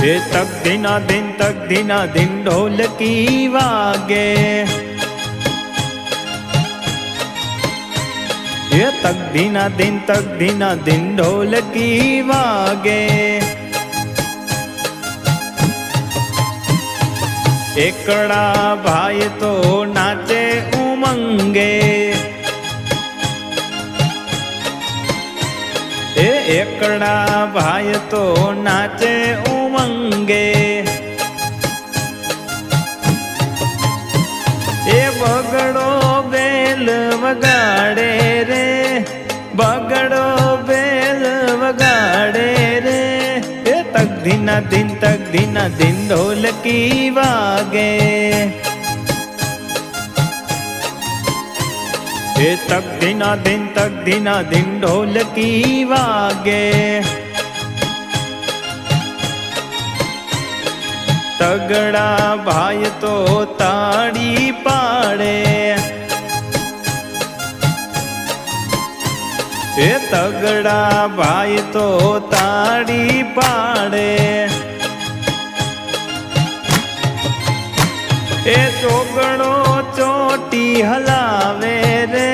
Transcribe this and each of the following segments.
એ તક દિના દિન ઢોલકી વાગે, એ તક દિના દિન ઢોલકી વાગે। એકડા ભાઈ તો નાચે ઉમંગે, એ એકડા ભાઈ તો નાચે ઉમંગે। એ બગડો બેલ વગાડે રે, બગડો બેલ વગાડે રે, એ તક દિના દિન ઢોલકી વાગે। એ તક દિના દિન ઢોલકી વાગે। તગડા ભાઈ તો તાળી પાડે, એ તગડા ભાઈ તો તાળી પાડે। એ ચોગડો ચોટી હલાવે રે,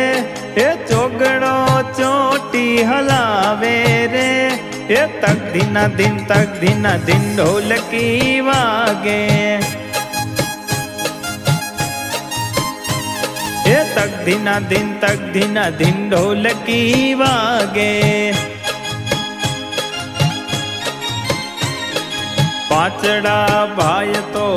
એ ચોગડો ચોટી હલાવે રે, એ તક દિના દિન ઢોલકી વાગે। એ તક દિના દિન ઢોલકી વાગે। પાછડા ભાઈ તો